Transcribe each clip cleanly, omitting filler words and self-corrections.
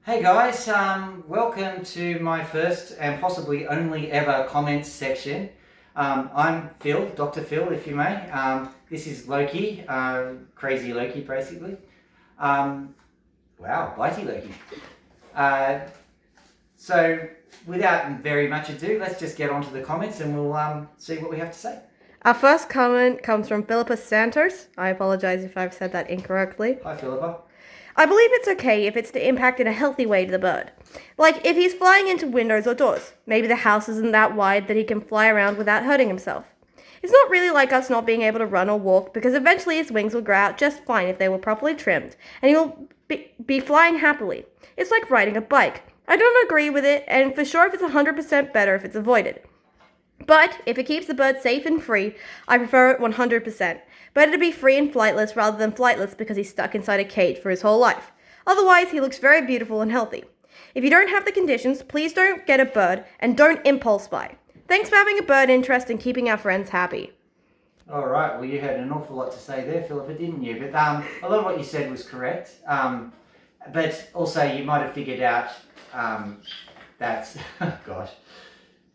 Hey guys, welcome to my first and possibly only ever comments section. I'm Phil, Dr. Phil, if you may. This is Loki, crazy Loki, basically. Wow, bitey Loki. So, without very much ado, let's just get on to the comments and we'll see what we have to say. Our first comment comes from Philippa Santos. I apologize if I've said that incorrectly. Hi, Philippa. I believe it's okay if it's to impact in a healthy way to the bird. Like if he's flying into windows or doors. Maybe the house isn't that wide that he can fly around without hurting himself. It's not really like us not being able to run or walk because eventually his wings will grow out just fine if they were properly trimmed, and he will be flying happily. It's like riding a bike. I don't agree with it, and for sure if it's 100% better if it's avoided. But if it keeps the bird safe and free, I prefer it 100%. Better to be free and flightless rather than flightless because he's stuck inside a cage for his whole life. Otherwise, he looks very beautiful and healthy. If you don't have the conditions, please don't get a bird and don't impulse buy. Thanks for having a bird interest and keeping our friends happy. All right, well, you had an awful lot to say there, Philippa, didn't you? But a lot of what you said was correct. But also, you might have figured out that, gosh,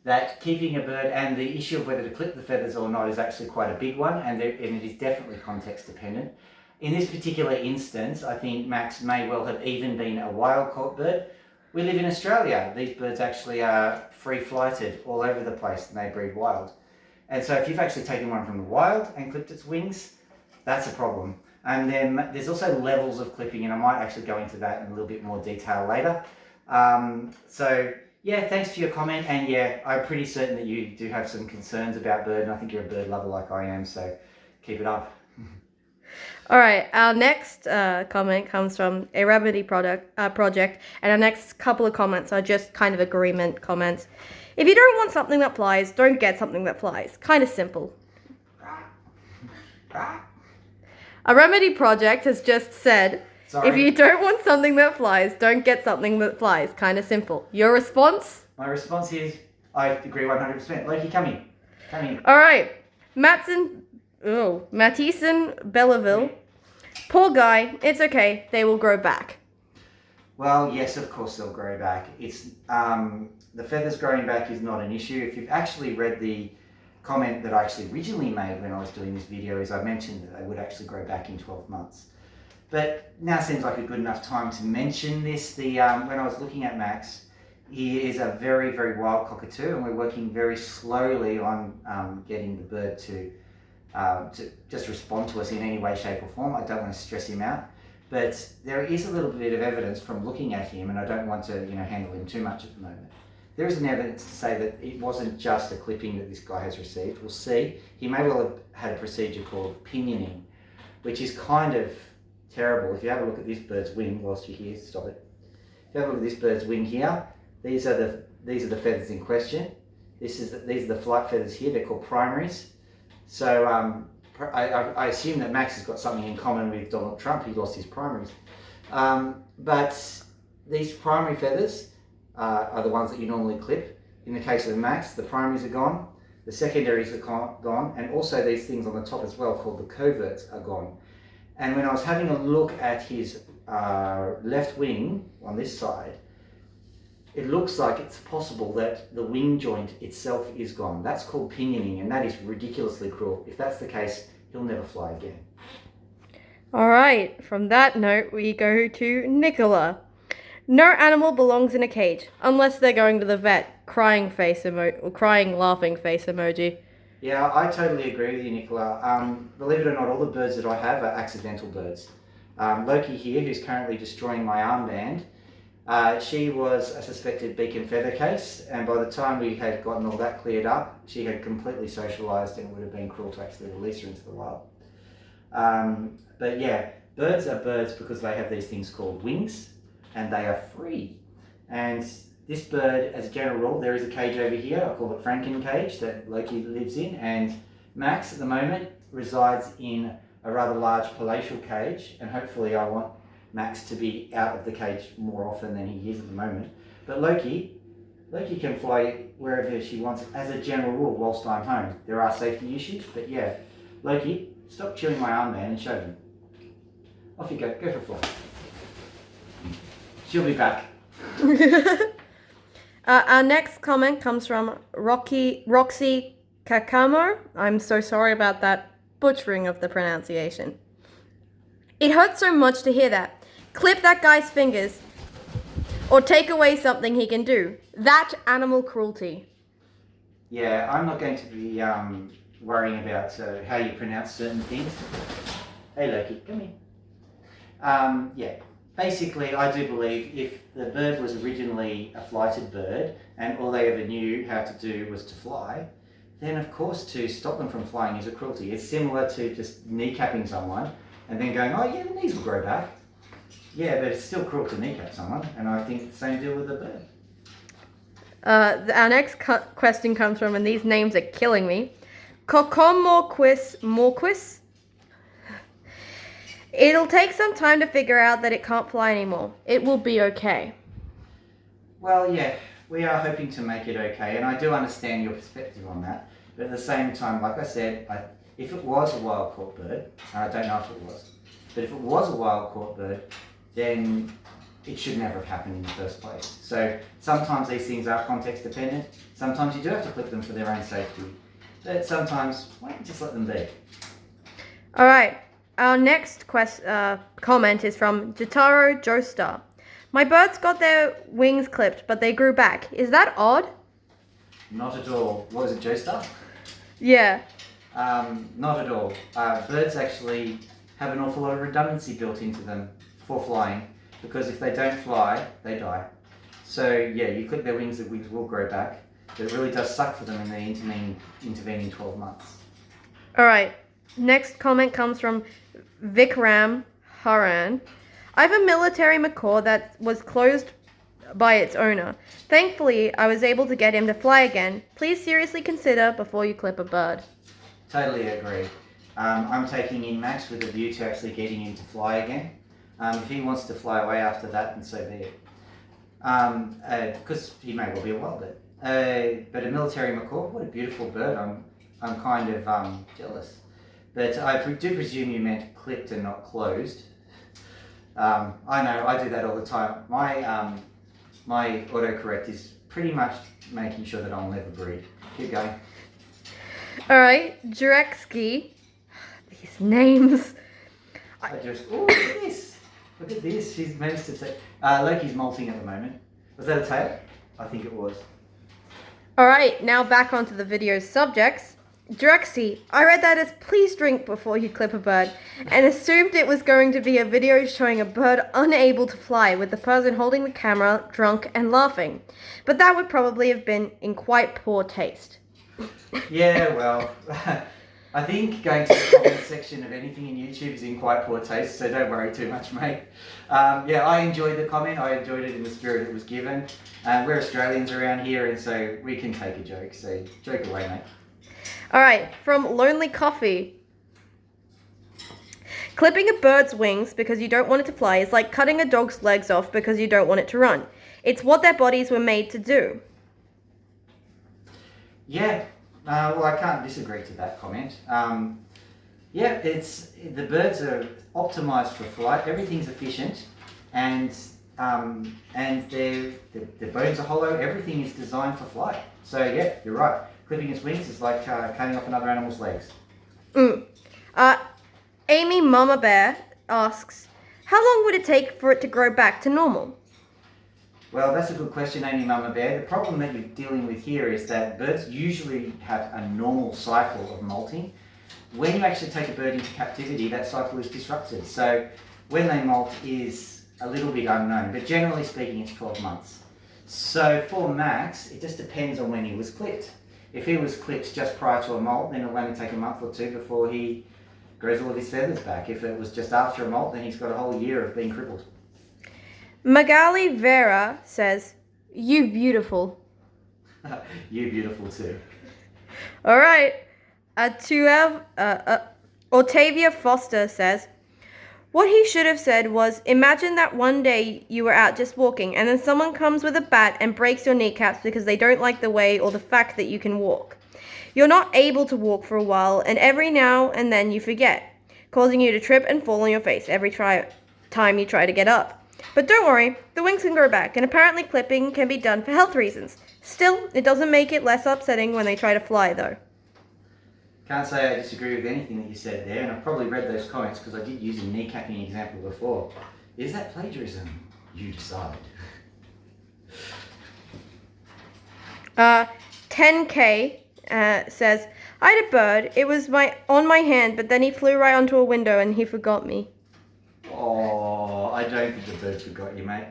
that keeping a bird and the issue of whether to clip the feathers or not is actually quite a big one, and it is definitely context dependent. In this particular instance, I think Max may well have even been a wild caught bird. We live in Australia. These birds actually are free flighted all over the place and they breed wild. And so if you've actually taken one from the wild and clipped its wings, that's a problem. And then there's also levels of clipping, and I might actually go into that in a little bit more detail later. Yeah, thanks for your comment, and yeah, I'm pretty certain that you do have some concerns about bird, and I think you're a bird lover like I am, so keep it up. All right, our next comment comes from a Remedy project, and our next couple of comments are just kind of agreement comments. If you don't want something that flies, don't get something that flies. Kind of simple. A Remedy project has just said, Sorry. If you don't want something that flies, don't get something that flies. Kind of simple. Your response? My response is, I agree 100%. Loki, come in. Come in. All right. Mattison Belleville. Poor guy. It's okay. They will grow back. Well, yes, of course they'll grow back. It's the feathers growing back is not an issue. If you've actually read the comment that I actually originally made when I was doing this video, is I mentioned that they would actually grow back in 12 months. But now seems like a good enough time to mention this. When I was looking at Max, he is a very, very wild cockatoo, and we're working very slowly on getting the bird to just respond to us in any way, shape or form. I don't want to stress him out, but there is a little bit of evidence from looking at him, and I don't want to handle him too much at the moment. There is an evidence to say that it wasn't just a clipping that this guy has received. We'll see. He may well have had a procedure called pinioning, which is kind of terrible. If you have a look at this bird's wing, whilst you're here, stop it. If you have a look at this bird's wing here, these are the feathers in question. These are the flight feathers here. They're called primaries. So I assume that Max has got something in common with Donald Trump. He lost his primaries. But these primary feathers are the ones that you normally clip. In the case of Max, the primaries are gone, the secondaries are gone, and also these things on the top as well called the coverts are gone. And when I was having a look at his left wing on this side, it looks like it's possible that the wing joint itself is gone. That's called pinioning, and that is ridiculously cruel. If that's the case, he'll never fly again. All right, from that note, we go to Nicola. No animal belongs in a cage, unless they're going to the vet. Crying laughing face emoji. Yeah, I totally agree with you, Nicola. Believe it or not, all the birds that I have are accidental birds. Loki here, who's currently destroying my armband, she was a suspected beacon feather case, and by the time we had gotten all that cleared up, she had completely socialised, and it would have been cruel to actually release her into the wild. But yeah, birds are birds because they have these things called wings, and they are free. And this bird, as a general rule, there is a cage over here, I call it Franken cage, that Loki lives in, and Max at the moment resides in a rather large palatial cage, and hopefully I want Max to be out of the cage more often than he is at the moment. But Loki can fly wherever she wants as a general rule whilst I'm home. There are safety issues, but yeah. Loki, stop chewing my armband and show them. Off you go for a fly. She'll be back. Our next comment comes from Roxy Kakamo. I'm so sorry about that butchering of the pronunciation. It hurts so much to hear that. Clip that guy's fingers or take away something he can do. That animal cruelty. Yeah, I'm not going to be worrying about how you pronounce certain things. Hey Loki, come here. Yeah, basically I do believe if the bird was originally a flighted bird and all they ever knew how to do was to fly, then of course to stop them from flying is a cruelty. It's similar to just kneecapping someone and then going, oh yeah, the knees will grow back. Yeah, but it's still cruel to kneecap someone, and I think the same deal with the bird. Our next question comes from, and these names are killing me, Morquis. It'll take some time to figure out that it can't fly anymore. It will be okay. Well, yeah, we are hoping to make it okay, and I do understand your perspective on that. But at the same time, like I said, if it was a wild caught bird, and I don't know if it was, but if it was a wild caught bird, then it should never have happened in the first place. So sometimes these things are context dependent. Sometimes you do have to clip them for their own safety. But sometimes, why don't you just let them be? All right. Our next comment is from Jitaro Joestar. My birds got their wings clipped, but they grew back. Is that odd? Not at all. What was it, Joestar? Yeah. Not at all. Birds actually have an awful lot of redundancy built into them for flying, because if they don't fly, they die. So yeah, you clip their wings, the wings will grow back, but it really does suck for them in the intervening 12 months. All right. Next comment comes from Vikram Haran. I have a military macaw that was closed by its owner. Thankfully, I was able to get him to fly again. Please seriously consider before you clip a bird. Totally agree. I'm taking in Max with a view to actually getting him to fly again. If he wants to fly away after that, then so be it. Because he may well be a wild bird. But a military macaw, what a beautiful bird. I'm kind of jealous. But I do presume you meant clipped and not closed. I know, I do that all the time. My autocorrect is pretty much making sure that I'll never breed. Keep going. All right, Jureksky. These names. Oh, look at this. Look at this. She's managed to take. Loki's molting at the moment. Was that a tail? I think it was. All right, now back onto the video's subjects. Drexy, I read that as please drink before you clip a bird and assumed it was going to be a video showing a bird unable to fly with the person holding the camera drunk and laughing. But that would probably have been in quite poor taste. Yeah, well, I think going to the comment section of anything in YouTube is in quite poor taste, so don't worry too much, mate. Yeah, I enjoyed the comment. I enjoyed it in the spirit it was given. We're Australians around here, and so we can take a joke, so joke away, mate. All right, from Lonely Coffee. Clipping a bird's wings because you don't want it to fly is like cutting a dog's legs off because you don't want it to run. It's what their bodies were made to do. Yeah, well, I can't disagree to that comment. Yeah, the birds are optimized for flight. Everything's efficient, and their bones are hollow. Everything is designed for flight. So yeah, you're right. Clipping its wings is like cutting off another animal's legs. Amy Mama Bear asks, how long would it take for it to grow back to normal? Well, that's a good question, Amy Mama Bear. The problem that you're dealing with here is that birds usually have a normal cycle of molting. When you actually take a bird into captivity, that cycle is disrupted. So when they molt is a little bit unknown, but generally speaking, it's 12 months. So for Max, it just depends on when he was clipped. If he was clipped just prior to a molt, then it'll only take a month or two before he grows all of his feathers back. If it was just after a molt, then he's got a whole year of being crippled. Magali Vera says, you beautiful. You beautiful too. All right. Octavia Foster says, what he should have said was, imagine that one day you were out just walking and then someone comes with a bat and breaks your kneecaps because they don't like the way or the fact that you can walk. You're not able to walk for a while and every now and then you forget, causing you to trip and fall on your face every time you try to get up. But don't worry, the wings can grow back, and apparently clipping can be done for health reasons. Still, it doesn't make it less upsetting when they try to fly, though. Can't say I disagree with anything that you said there, and I've probably read those comments because I did use a kneecapping example before. Is that plagiarism? You decide. 10K says, I had a bird. It was on my hand, but then he flew right onto a window and he forgot me. Oh, I don't think the bird forgot you, mate.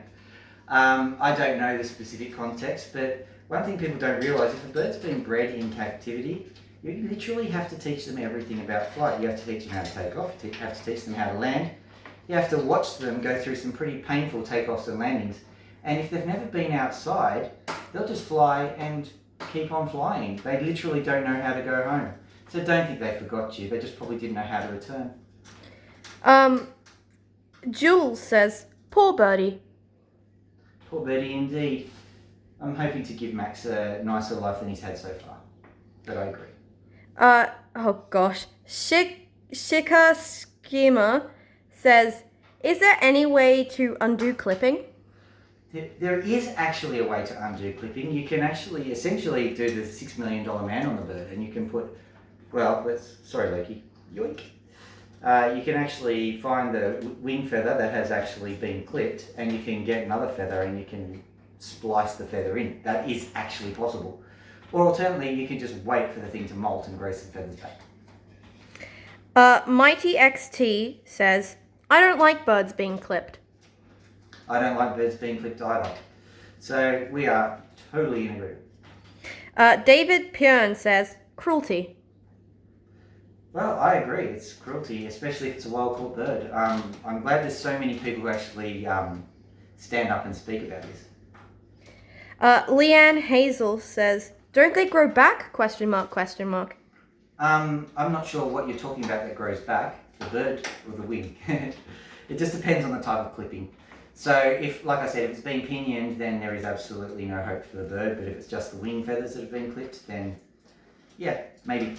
I don't know the specific context, but one thing people don't realise, if a bird's been bred in captivity, you literally have to teach them everything about flight. You have to teach them how to take off, you have to teach them how to land. You have to watch them go through some pretty painful takeoffs and landings. And if they've never been outside, they'll just fly and keep on flying. They literally don't know how to go home. So don't think they forgot you, they just probably didn't know how to return. Jules says, poor birdie. Poor birdie indeed. I'm hoping to give Max a nicer life than he's had so far. But I agree. Oh gosh. Shika Schema says, is there any way to undo clipping? There is actually a way to undo clipping. You can actually essentially do the $6 million man on the bird, and you can put, sorry Loki, yoink. You can actually find the wing feather that has actually been clipped, and you can get another feather and you can splice the feather in. That is actually possible. Or alternately, you can just wait for the thing to molt and grow some feathers back. Mighty XT says, I don't like birds being clipped. I don't like birds being clipped either. So we are totally in agreement. David Piern says, cruelty. Well, I agree. It's cruelty, especially if it's a wild-caught bird. I'm glad there's so many people who actually stand up and speak about this. Leanne Hazel says, don't they grow back? ? I'm not sure what you're talking about that grows back, the bird or the wing. It just depends on the type of clipping. So if, like I said, if it's been pinioned, then there is absolutely no hope for the bird. But if it's just the wing feathers that have been clipped, then yeah, maybe.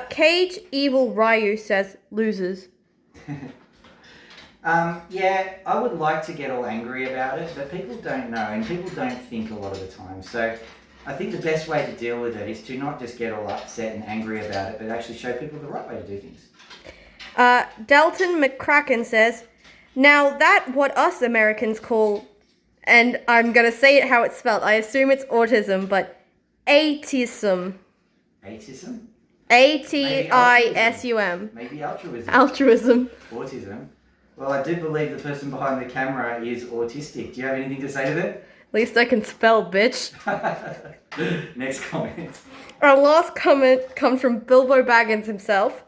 Cage Evil Ryu says, losers. Yeah, I would like to get all angry about it, but people don't know and people don't think a lot of the time. So I think the best way to deal with it is to not just get all upset and angry about it, but actually show people the right way to do things. Dalton McCracken says, now that what us Americans call, and I'm going to say it how it's spelled, I assume it's autism, but atism. Atism? A-T-I-S-U-M. Maybe altruism. Altruism. Autism. Well, I do believe the person behind the camera is autistic. Do you have anything to say to that? At least I can spell, bitch. Next comment. Our last comment comes from Bilbo Baggins himself.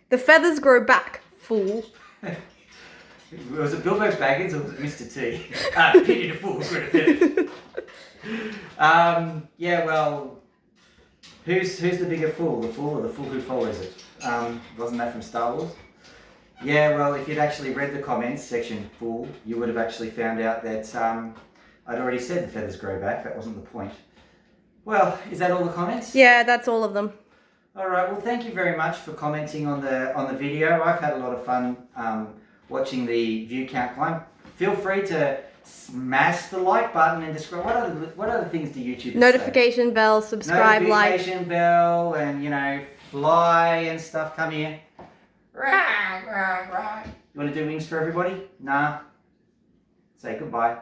The feathers grow back, fool. Was it Bilbo Baggins or was it Mr. T? Pity the fool, great feathers. Yeah, well, who's the bigger fool? The fool or the fool who follows it? Wasn't that from Star Wars? Yeah, well, if you'd actually read the comments section, fool, you would have actually found out that I'd already said the feathers grow back. That wasn't the point. Well, is that all the comments? Yeah, that's all of them. All right. Well, thank you very much for commenting on the video. I've had a lot of fun watching the view count climb. Feel free to smash the like button and describe what other things do YouTube Notification bell, subscribe, Notification bell, and fly and stuff. Come here. Rah, rah, rah. You want to do wings for everybody? Nah. Say goodbye.